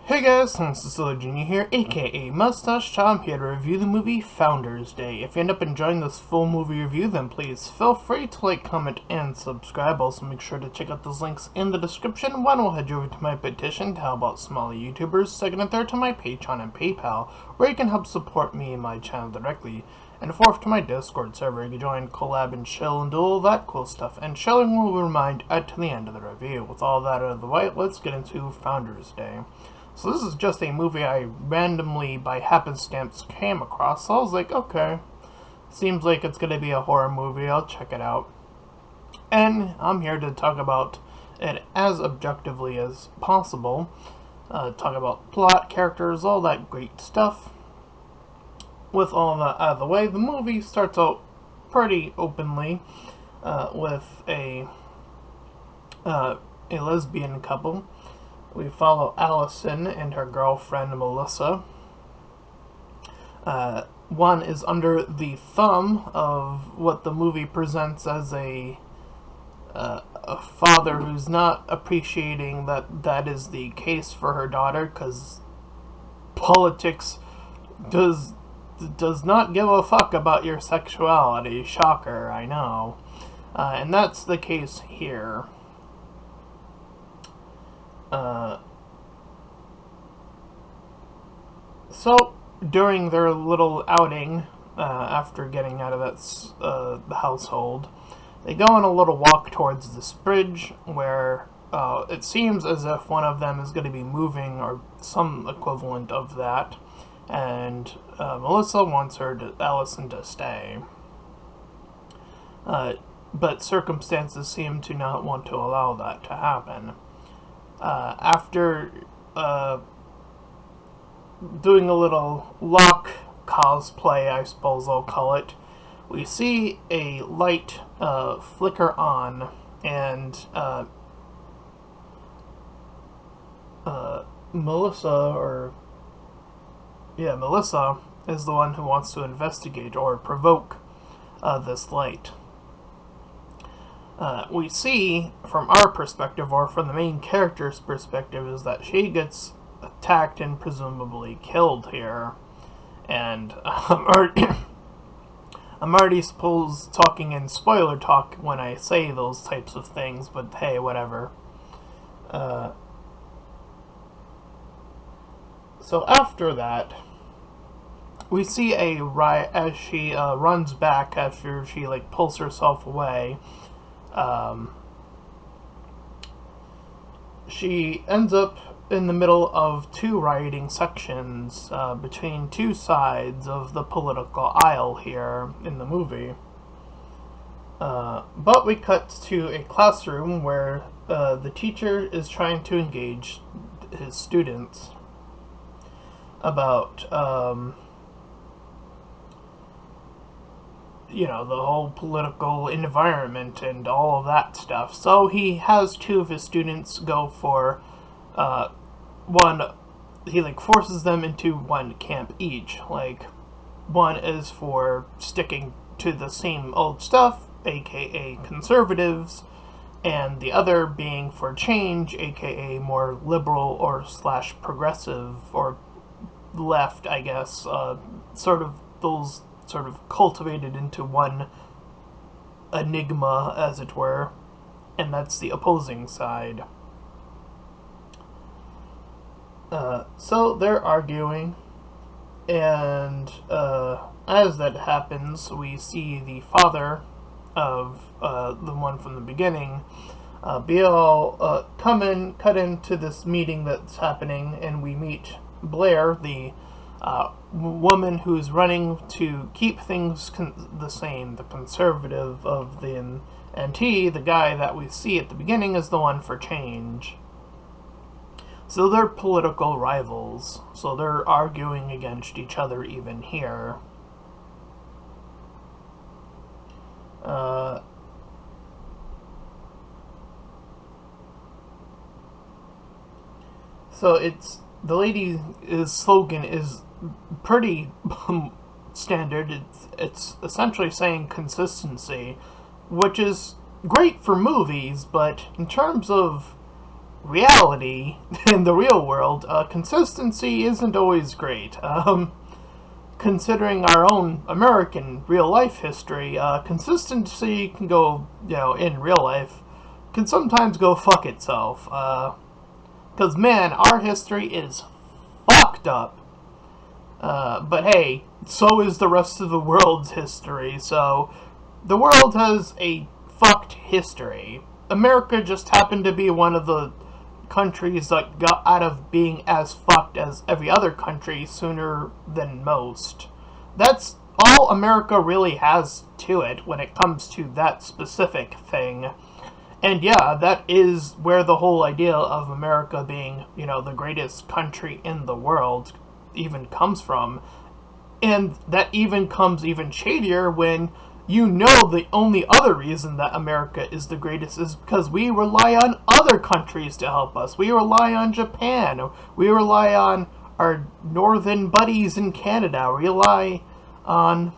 Hey guys, this is Junior here, aka Mustached. I'm here to review the movie Founders Day. If you end up enjoying this full movie review, then please feel free to like, comment, and subscribe. Also, make sure to check out those links in the description. One will head you over to my petition to help out smaller YouTubers. Second and third to my Patreon and PayPal, where you can help support me and my channel directly. And fourth to my Discord server, you can join, collab, and chill, and do all that cool stuff. And chilling will remind at the end of the review. With all that out of the way, let's get into Founders Day. So this is just a movie I randomly, by happenstance, came across. So I was like, okay, seems like it's going to be a horror movie, I'll check it out. And I'm here to talk about it as objectively as possible. Talk about plot, characters, all that great stuff. With all that out of the way, the movie starts out pretty openly with a lesbian couple. We follow Allison and her girlfriend Melissa. One is under the thumb of what the movie presents as a father who's not appreciating that is the case for her daughter, because politics does not give a fuck about your sexuality. Shocker, I know. And that's the case here. So, during their little outing, after getting out of the household, they go on a little walk towards this bridge where it seems as if one of them is going to be moving, or some equivalent of that, and Melissa wants Allison to stay. But circumstances seem to not want to allow that to happen. After doing a little Locke cosplay, I suppose I'll call it, we see a light flicker on, and Melissa is the one who wants to investigate or provoke this light. We see, from our perspective, or from the main character's perspective, is that she gets attacked and presumably killed here. And I'm already suppose talking in spoiler talk when I say those types of things, but hey, whatever. So after that, we see a riot as she runs back after she pulls herself away. She ends up in the middle of two rioting sections between two sides of the political aisle here in the movie. But we cut to a classroom where the teacher is trying to engage his students about the whole political environment and all of that stuff. So he has two of his students go for one. He forces them into one camp each. One is for sticking to the same old stuff, aka conservatives, and the other being for change, aka more liberal or slash progressive or left, I guess. Those cultivated into one enigma, as it were, and that's the opposing side. So they're arguing, and as that happens, we see the father of the one from the beginning be all cut into this meeting that's happening, and we meet Blair, the woman who's running to keep things the same, the conservative of the, and he, the guy that we see at the beginning, is the one for change. So they're political rivals, so they're arguing against each other even here. So the lady's slogan is pretty standard. It's essentially saying consistency, which is great for movies, but in terms of reality, in the real world, consistency isn't always great. Considering our own American real life history, consistency can go, in real life, can sometimes go fuck itself. Because, man, our history is fucked up. But hey, so is the rest of the world's history, so the world has a fucked history. America just happened to be one of the countries that got out of being as fucked as every other country sooner than most. That's all America really has to it when it comes to that specific thing. And yeah, that is where the whole idea of America being, the greatest country in the world even comes from. And that even comes even shadier when the only other reason that America is the greatest is because we rely on other countries to help us. We rely on Japan. We rely on our northern buddies in Canada. We rely on,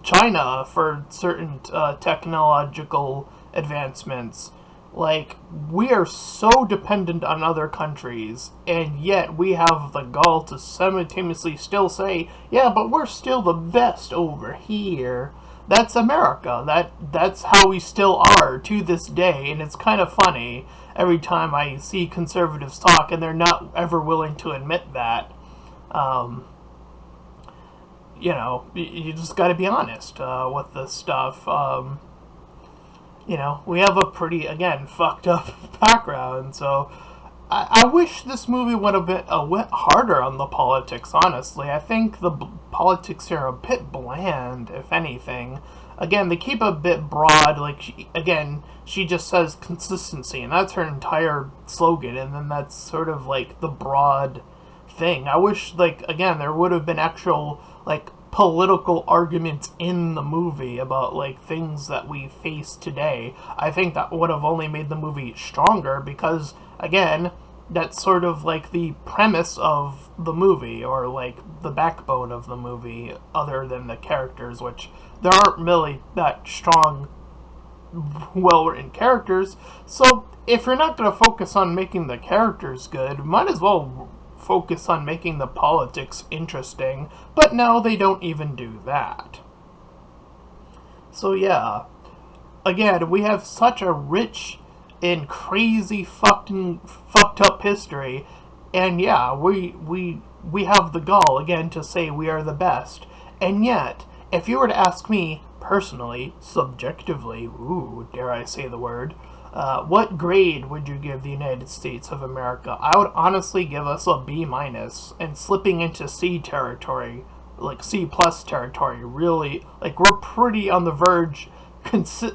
China for certain technological advancements. Like, we are so dependent on other countries, and yet we have the gall to simultaneously still say, yeah, but we're still the best over here. That's America. That's how we still are to this day, and it's kind of funny every time I see conservatives talk, and they're not ever willing to admit that. You just gotta be honest with this stuff. We have a pretty, again, fucked up background, so I wish this movie would have been a bit harder on the politics, honestly. I think the politics here are a bit bland, if anything. Again, they keep a bit broad, like, she just says consistency, and that's her entire slogan, and then that's sort of, like, the broad thing. I wish, again, there would have been actual, political arguments in the movie about things that we face today. I think that would have only made the movie stronger because, again, that's sort of the premise of the movie, or the backbone of the movie, other than the characters, which there aren't really that strong, well-written characters. So if you're not going to focus on making the characters good, might as well focus on making the politics interesting, but no, they don't even do that. So yeah, again, we have such a rich and crazy fucked up history, and yeah, we have the gall again to say we are the best. And yet, if you were to ask me personally, subjectively, ooh, dare I say the word, what grade would you give the United States of America? I would honestly give us a B-, and slipping into C territory, C+ territory, really, we're pretty on the verge.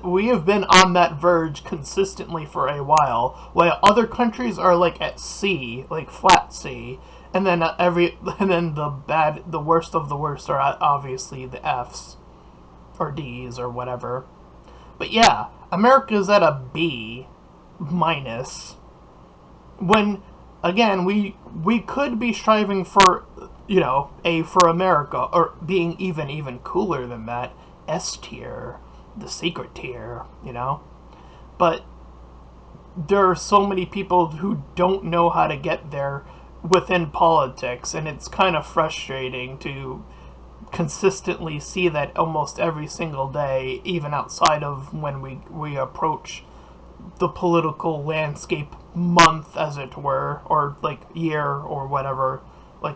We have been on that verge consistently for a while, while other countries are at C, flat C, and then the worst of the worst are obviously the Fs or Ds or whatever. But yeah, America's at a B-, when, again, we could be striving for, A for America, or being even cooler than that, S tier, the secret tier, But there are so many people who don't know how to get there within politics, and it's kind of frustrating to consistently see that almost every single day, even outside of when we approach the political landscape month, as it were, or year or whatever,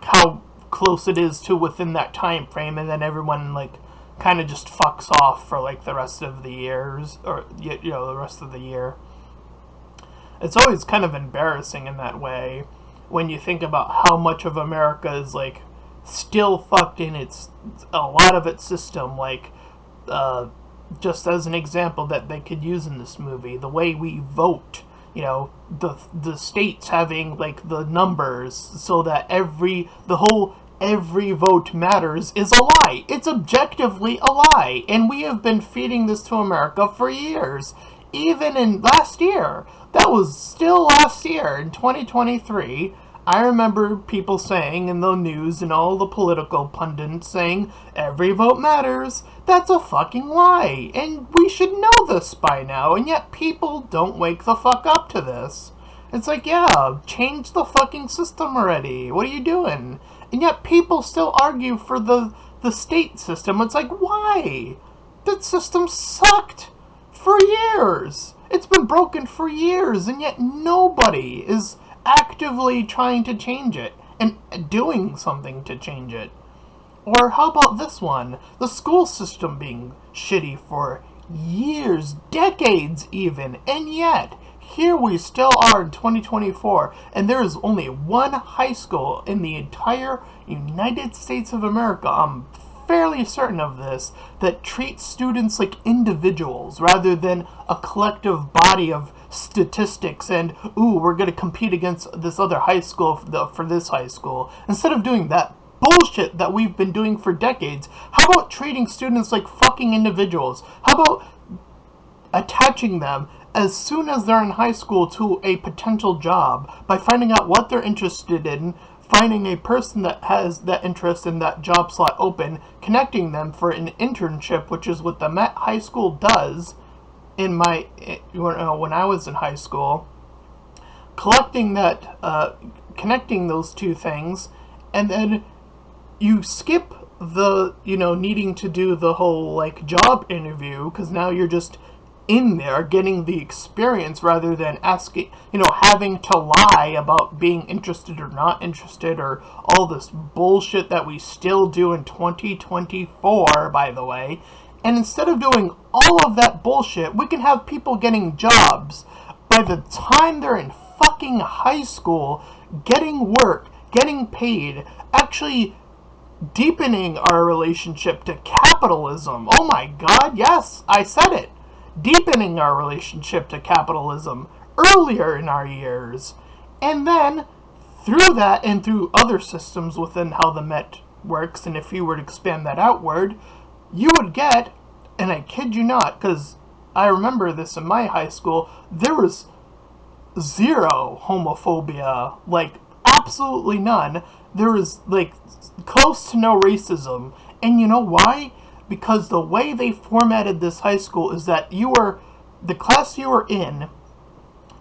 how close it is to within that time frame, and then everyone kind of just fucks off for the rest of the years, or the rest of the year. It's always kind of embarrassing in that way when you think about how much of America is still fucked in a lot of its system, just as an example that they could use in this movie, the way we vote, the states having the numbers so that every vote matters is a lie. It's objectively a lie, and we have been feeding this to America for years. Even in last year, that was still last year, in 2023, I remember people saying in the news and all the political pundits saying every vote matters. That's a fucking lie. And we should know this by now, and yet people don't wake the fuck up to this. It's like, yeah, change the fucking system already. What are you doing? And yet people still argue for the state system. It's like, why? That system sucked for years. It's been broken for years, and yet nobody is actively trying to change it and doing something to change it. Or how about this one? The school system being shitty for years, decades even, and yet here we still are in 2024, and there is only one high school in the entire United States of America, I'm fairly certain of this, that treats students like individuals rather than a collective body of statistics and, ooh, we're going to compete against this other high school for this high school. Instead of doing that bullshit that we've been doing for decades, how about treating students like fucking individuals? How about attaching them as soon as they're in high school to a potential job by finding out what they're interested in, finding a person that has that interest in that job slot open, connecting them for an internship, which is what the Met High School does when I was in high school, connecting those two things, and then you skip the, needing to do the whole, job interview, because now you're just in there getting the experience rather than asking, having to lie about being interested or not interested, or all this bullshit that we still do in 2024, by the way. And instead of doing all of that bullshit, we can have people getting jobs by the time they're in fucking high school, getting work, getting paid, actually deepening our relationship to capitalism. Oh my god, yes, I said it. Deepening our relationship to capitalism earlier in our years. And then, through that and through other systems within how the Met works, and if you were to expand that outward, you would get, and I kid you not, because I remember this in my high school, there was zero homophobia, absolutely none. There was, close to no racism. And you know why? Because the way they formatted this high school is that the class you were in,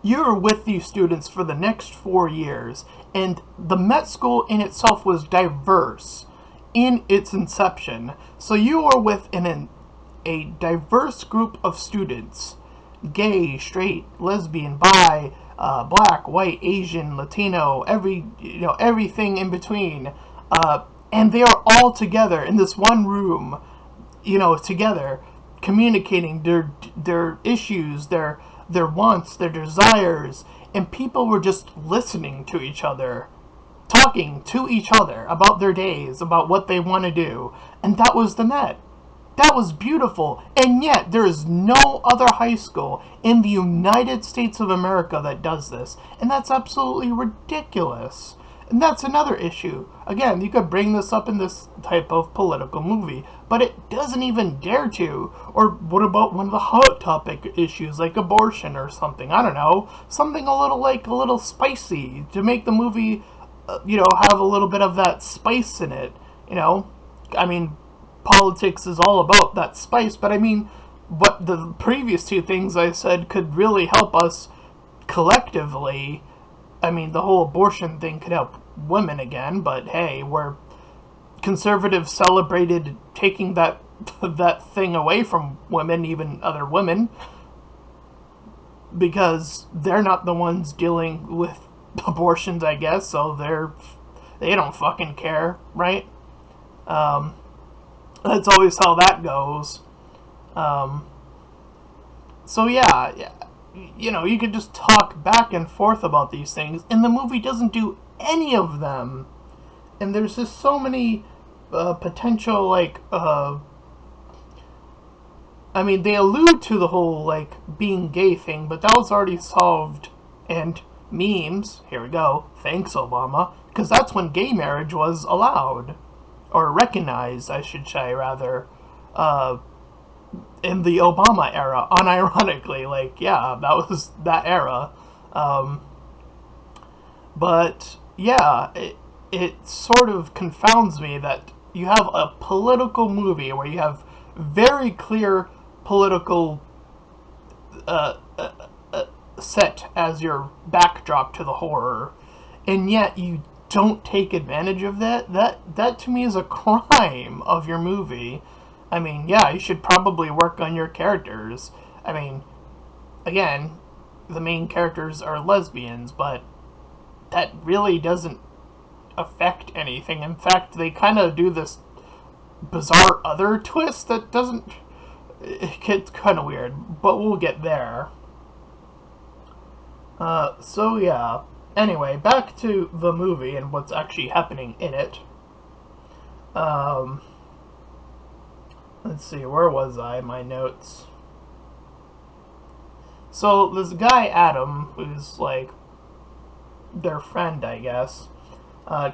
you were with these students for the next 4 years. And the Met School in itself was diverse in its inception. So you were within a diverse group of students, gay, straight, lesbian, bi, black, white, Asian, Latino, everything in between, and they are all together in this one room, together, communicating their issues, their wants, their desires, and people were just listening to each other, talking to each other about their days, about what they want to do, and that was the Met. That was beautiful, and yet there is no other high school in the United States of America that does this, and that's absolutely ridiculous. And that's another issue. Again, you could bring this up in this type of political movie, but it doesn't even dare to. Or what about one of the hot topic issues, like abortion or something? I don't know, something a little spicy to make the movie, have a little bit of that spice in it. I mean, politics is all about that spice, but I mean, what the previous two things I said could really help us collectively. I mean, the whole abortion thing could help women again, but hey, where conservatives celebrated taking that thing away from women, even other women, because they're not the ones dealing with abortions, I guess, so they don't fucking care, right? That's always how that goes. So yeah, you could just talk back and forth about these things, and the movie doesn't do any of them. And there's just so many potential, I mean, they allude to the whole, being gay thing, but that was already solved. And memes, here we go, thanks Obama, because that's when gay marriage was allowed. Or recognized, I should say, rather, in the Obama era, unironically, that was that era. But yeah, it sort of confounds me that you have a political movie where you have very clear political uh, set as your backdrop to the horror, and yet you don't take advantage of that. That to me is a crime of your movie. I mean, yeah, you should probably work on your characters. I mean, again, the main characters are lesbians, but that really doesn't affect anything. In fact, they kind of do this bizarre other twist that doesn't. It gets kind of weird, but we'll get there. So yeah. Anyway, back to the movie and what's actually happening in it. Um, let's see, where was I? My notes. So this guy Adam, who's like their friend, I guess,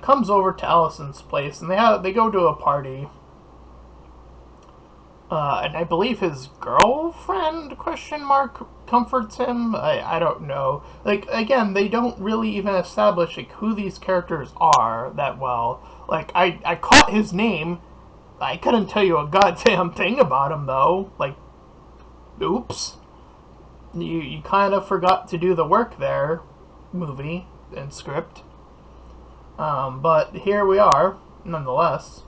comes over to Allison's place, and they go to a party. And I believe his girlfriend question mark comforts him. I don't know. Like again, they don't really even establish like who these characters are that well. Like I caught his name. I couldn't tell you a goddamn thing about him though. Like, oops. You kind of forgot to do the work there, movie and script. But here we are, nonetheless.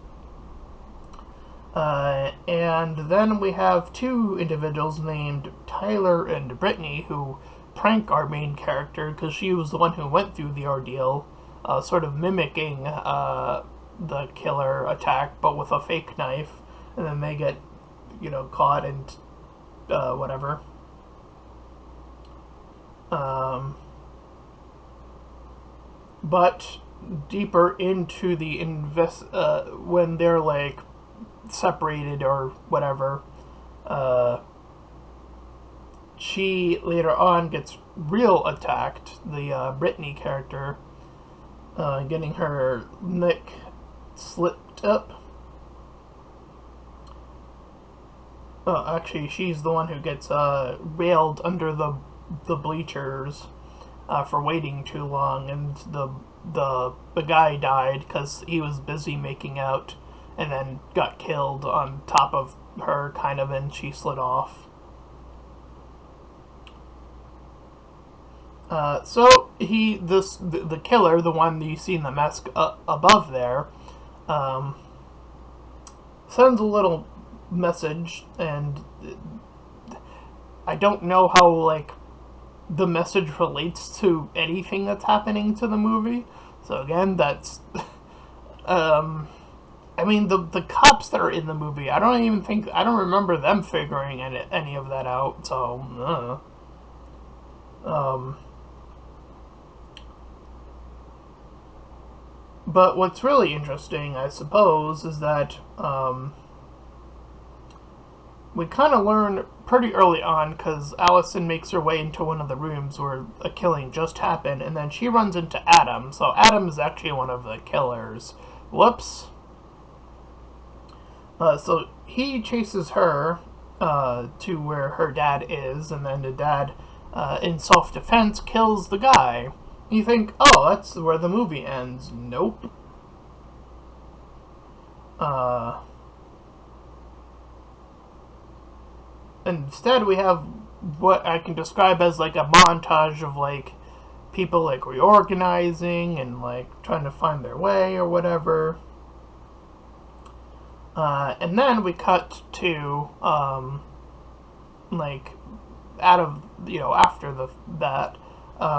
And then we have two individuals named Tyler and Brittany who prank our main character because she was the one who went through the ordeal, sort of mimicking the killer attack but with a fake knife, and then they get, caught and whatever. But deeper into the when they're like separated or whatever, she later on gets real attacked, the Brittany character, getting her neck slipped up. Actually, she's the one who gets railed under the bleachers for waiting too long, and the guy died because he was busy making out, and then got killed on top of her, kind of, and she slid off. So the killer, the one that you see in the mask above there, sends a little message, and I don't know how like the message relates to anything that's happening to the movie. So again, that's I mean, the cops that are in the movie, I don't remember them figuring any of that out. So, but what's really interesting, I suppose, is that we kind of learn pretty early on, because Allison makes her way into one of the rooms where a killing just happened, and then she runs into Adam. So Adam is actually one of the killers. Whoops. So he chases her to where her dad is, and then the dad, in self-defense, kills the guy. You think, oh, that's where the movie ends. Nope. Instead, we have what I can describe as like a montage of like people like reorganizing and like trying to find their way or whatever. And then we cut to like out of after that,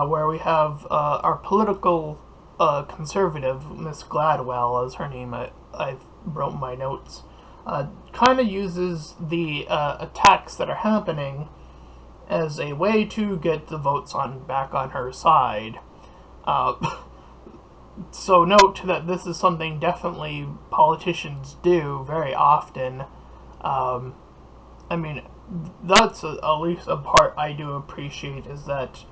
where we have our political conservative, Miss Gladwell as her name. I wrote my notes. Kind of uses the attacks that are happening as a way to get the votes back on her side. So note that this is something definitely politicians do very often. I mean, that's at least a part I do appreciate, is that,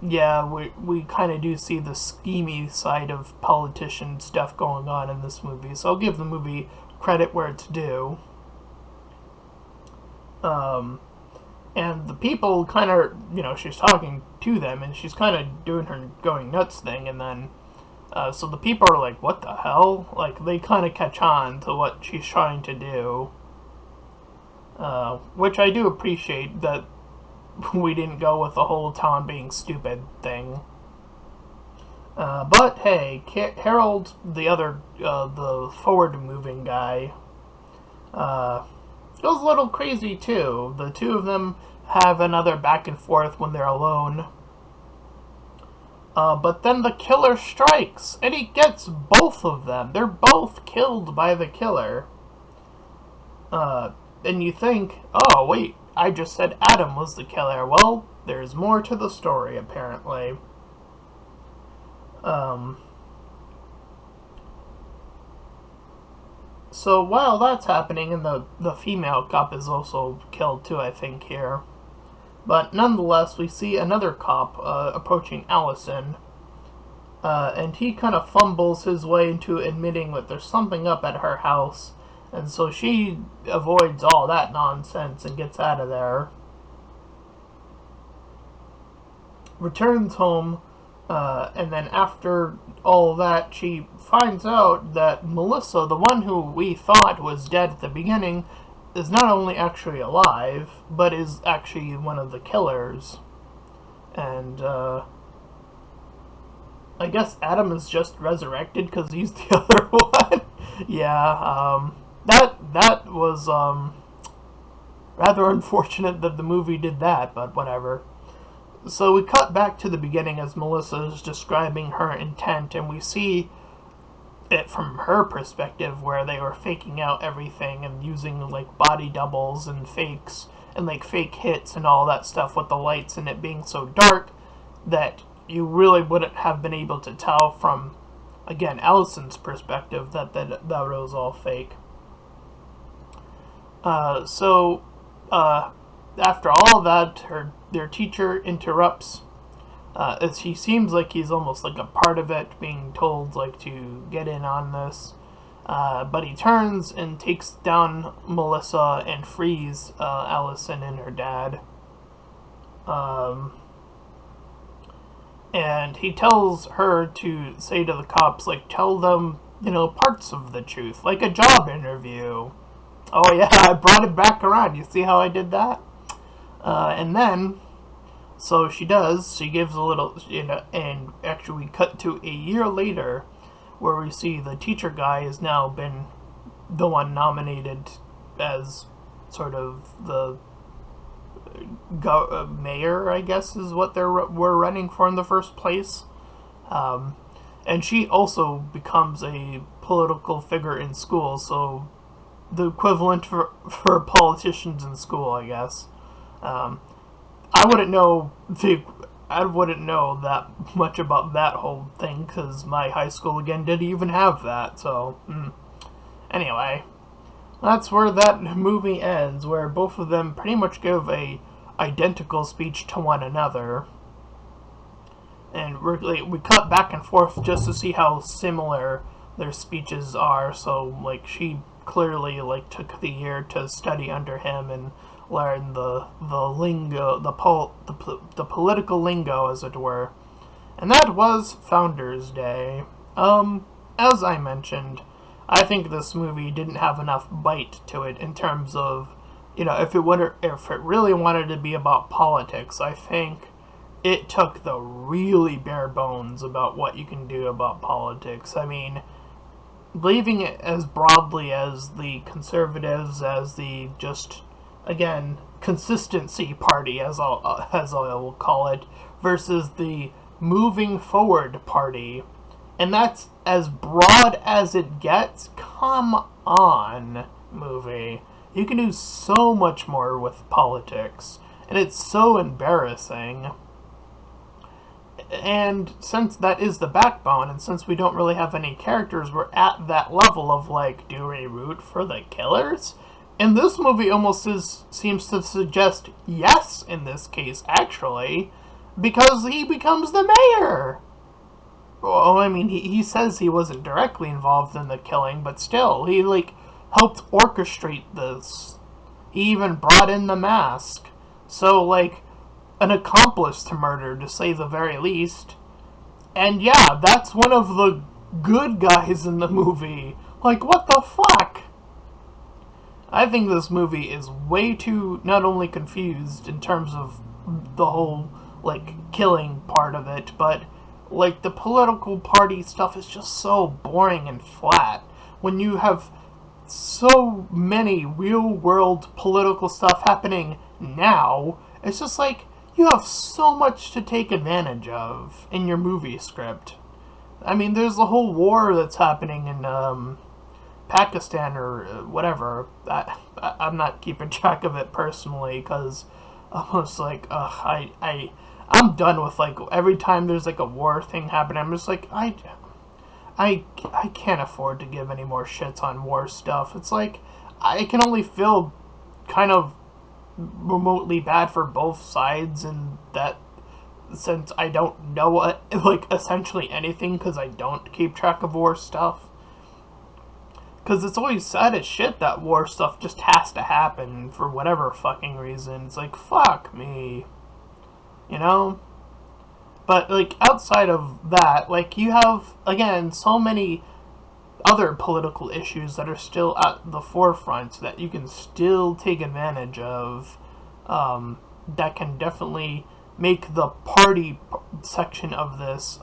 yeah, we kind of do see the schemy side of politician stuff going on in this movie. So I'll give the movie credit where it's due. And the people she's talking to them, and she's kind of doing her going nuts thing, and then So the people are like, what the hell? Like, they kind of catch on to what she's trying to do. Which I do appreciate that we didn't go with the whole town being stupid thing. But hey, Harold, the other, the forward-moving guy, goes a little crazy too. The two of them have another back and forth when they're alone. But then the killer strikes, and he gets both of them. They're both killed by the killer. And you think, oh, wait, I just said Adam was the killer. Well, there's more to the story, apparently. So while that's happening, and the female cop is also killed too, I think, here. But nonetheless, we see another cop approaching Allison. And he kind of fumbles his way into admitting that there's something up at her house. And so she avoids all that nonsense and gets out of there. Returns home, and then after all that, she finds out that Melissa, the one who we thought was dead at the beginning, is not only actually alive, but is actually one of the killers. And, I guess Adam is just resurrected because he's the other one. Yeah, that was, rather unfortunate that the movie did that, but whatever. So we cut back to the beginning as Melissa is describing her intent, and we see it from her perspective where they were faking out everything and using like body doubles and fakes and like fake hits and all that stuff with the lights and it being so dark that you really wouldn't have been able to tell from, again, Allison's perspective that it was all fake. After all that, their teacher interrupts. As he seems like he's almost like a part of it, being told like to get in on this. But he turns and takes down Melissa and frees Allison and her dad. And he tells her to say to the cops, like, tell them, parts of the truth, like a job interview. Oh yeah, I brought it back around. You see how I did that? And then, so she does, she gives a little, and actually we cut to a year later, where we see the teacher guy has now been the one nominated as sort of the mayor, I guess is what were running for in the first place. And she also becomes a political figure in school, so the equivalent for politicians in school, I guess. I wouldn't know that much about that whole thing because my high school again didn't even have that. So anyway, that's where that movie ends, where both of them pretty much give a identical speech to one another, and we cut back and forth just to see how similar their speeches are. So like she clearly like took the year to study under him and learn the lingo, the political lingo, as it were. And that was Founders Day. As I mentioned, I think this movie didn't have enough bite to it in terms of, if it really wanted to be about politics. I think it took the really bare bones about what you can do about politics. I mean, leaving it as broadly as the conservatives, as the just, again, consistency party, as I will call it, versus the moving forward party. And that's as broad as it gets. Come on, movie. You can do so much more with politics. And it's so embarrassing. And since that is the backbone, and since we don't really have any characters, we're at that level of like, do we root for the killers? And this movie almost seems to suggest yes in this case, actually, because he becomes the mayor. Well, I mean, he says he wasn't directly involved in the killing, but still, he like helped orchestrate this. He even brought in the mask. So like, an accomplice to murder, to say the very least. And yeah, that's one of the good guys in the movie. Like, what the fuck? I think this movie is way too not only confused in terms of the whole, like, killing part of it, but, like, the political party stuff is just so boring and flat. When you have so many real-world political stuff happening now, it's just like, you have so much to take advantage of in your movie script. I mean, there's the whole war that's happening in, Pakistan or whatever. I'm not keeping track of it personally because I'm just like, I'm done with, like, every time there's like a war thing happening. I'm just like, I can't afford to give any more shits on war stuff. It's like I can only feel kind of remotely bad for both sides, and that since I don't know like essentially anything because I don't keep track of war stuff. Because it's always sad as shit that war stuff just has to happen for whatever fucking reason. It's like, fuck me. You know? But, like, outside of that, like, you have, again, so many other political issues that are still at the forefront that you can still take advantage of, that can definitely make the party section of this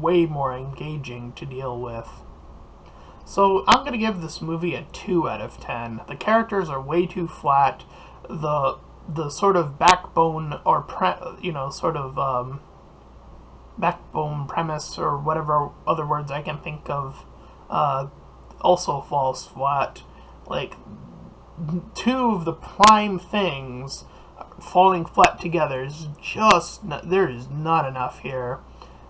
way more engaging to deal with. So I'm going to give this movie a 2 out of 10. The characters are way too flat. The sort of backbone or backbone premise or whatever other words I can think of also falls flat. Like, two of the prime things falling flat together is just there is not enough here.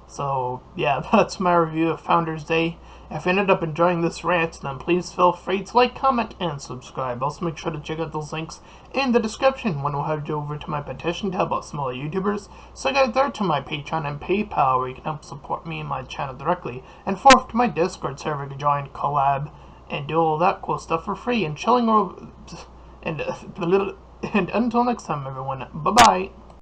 So yeah, that's my review of Founders Day. If you ended up enjoying this rant, then please feel free to like, comment, and subscribe. Also, make sure to check out those links in the description. One will head you over to my petition to help out smaller YouTubers, second there to my Patreon and PayPal, where you can help support me and my channel directly, and fourth to my Discord server to join, collab, and do all that cool stuff for free, and chilling and until next time, everyone, bye-bye.